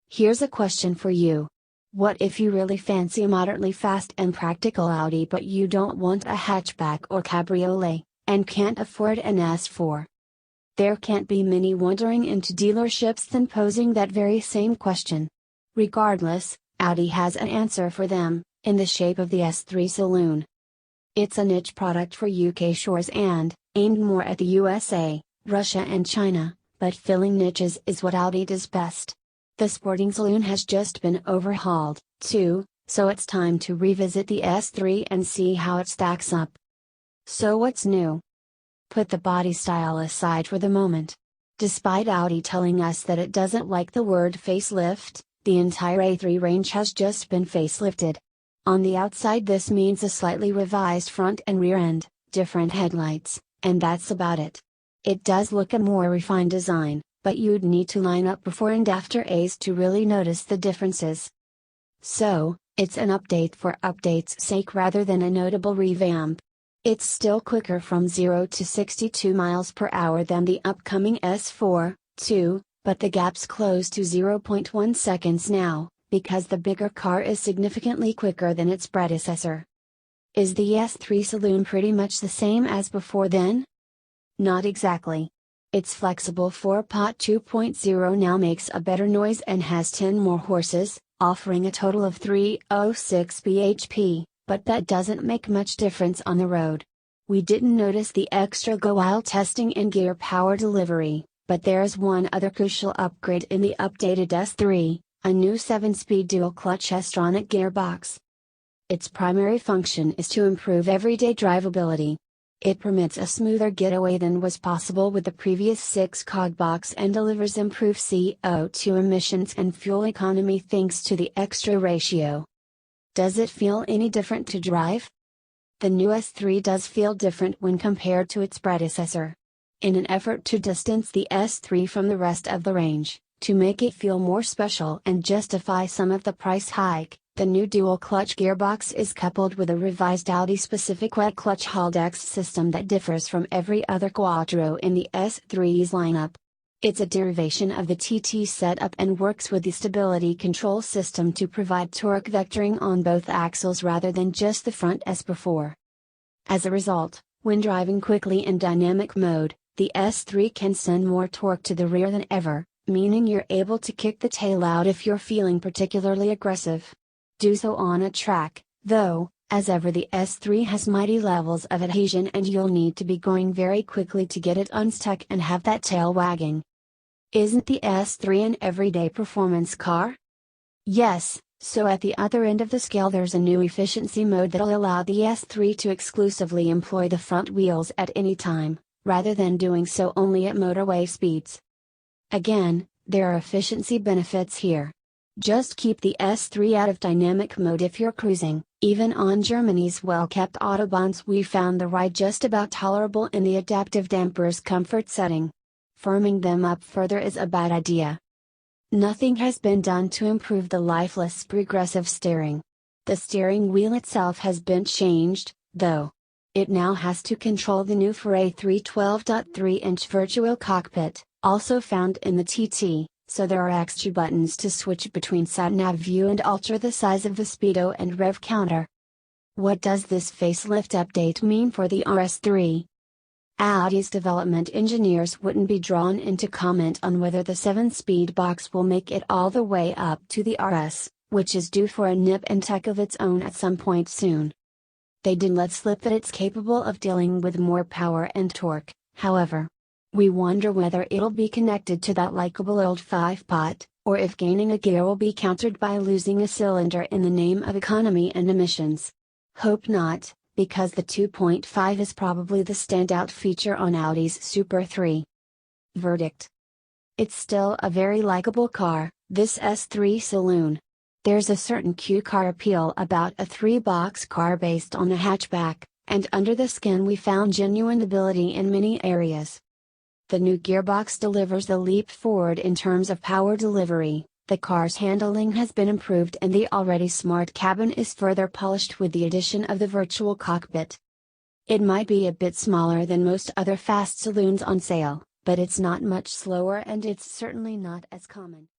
Here's a question for you. What if you really fancy a moderately fast and practical Audi but you don't want a hatchback or cabriolet, and can't afford an S4? There can't be many wandering into dealerships than posing that very same question. Regardless, Audi has an answer for them, in the shape of the S3 Saloon. It's a niche product for UK shores and, aimed more at the USA, Russia and China, but filling niches is what Audi does best. The sporting saloon has just been overhauled, too, so it's time to revisit the S3 and see how it stacks up. So what's new? Put the body style aside for the moment. Despite Audi telling us that it doesn't like the word facelift, the entire A3 range has just been facelifted. On the outside this means a slightly revised front and rear end, different headlights, and that's about it. It does look a more refined design, but you'd need to line up before and after A's to really notice the differences. So, it's an update for update's sake rather than a notable revamp. It's still quicker from 0 to 62 miles per hour than the upcoming S4, too, but the gap's close to 0.1 seconds now, because the bigger car is significantly quicker than its predecessor. Is the S3 Saloon pretty much the same as before then? Not exactly. Its flexible 4-pot 2.0 now makes a better noise and has 10 more horses, offering a total of 306 bhp, but that doesn't make much difference on the road. We didn't notice the extra go while testing in gear power delivery, but there's one other crucial upgrade in the updated S3, a new 7-speed dual-clutch S-tronic gearbox. Its primary function is to improve everyday drivability. It permits a smoother getaway than was possible with the previous 6-cog box and delivers improved CO2 emissions and fuel economy thanks to the extra ratio. Does it feel any different to drive? The new S3 does feel different when compared to its predecessor. In an effort to distance the S3 from the rest of the range, to make it feel more special and justify some of the price hike, the new dual-clutch gearbox is coupled with a revised Audi-specific wet clutch Haldex system that differs from every other Quattro in the S3's lineup. It's a derivation of the TT setup and works with the stability control system to provide torque vectoring on both axles rather than just the front as before. As a result, when driving quickly in dynamic mode, the S3 can send more torque to the rear than ever, meaning you're able to kick the tail out if you're feeling particularly aggressive. Do so on a track, though, as ever the S3 has mighty levels of adhesion and you'll need to be going very quickly to get it unstuck and have that tail wagging. Isn't the S3 an everyday performance car? Yes, so at the other end of the scale there's a new efficiency mode that'll allow the S3 to exclusively employ the front wheels at any time, rather than doing so only at motorway speeds. Again, there are efficiency benefits here. Just keep the S3 out of dynamic mode if you're cruising. Even on Germany's well-kept autobahns we found the ride just about tolerable in the adaptive dampers comfort setting. Firming them up further is a bad idea. Nothing has been done to improve the lifeless progressive steering. The steering wheel itself has been changed, though. It now has to control the new for A3 12.3-inch virtual cockpit, also found in the TT. So there are extra buttons to switch between sat-nav view and alter the size of the speedo and rev counter. What does this facelift update mean for the RS3? Audi's development engineers wouldn't be drawn in to comment on whether the 7-speed box will make it all the way up to the RS, which is due for a nip and tuck of its own at some point soon. They did let slip that it's capable of dealing with more power and torque, however. We wonder whether it'll be connected to that likable old 5-pot, or if gaining a gear will be countered by losing a cylinder in the name of economy and emissions. Hope not, because the 2.5 is probably the standout feature on Audi's Super 3. Verdict. It's still a very likable car, this S3 Saloon. There's a certain cute car appeal about a 3-box car based on a hatchback, and under the skin we found genuine ability in many areas. The new gearbox delivers a leap forward in terms of power delivery, the car's handling has been improved and the already smart cabin is further polished with the addition of the virtual cockpit. It might be a bit smaller than most other fast saloons on sale, but it's not much slower and it's certainly not as common.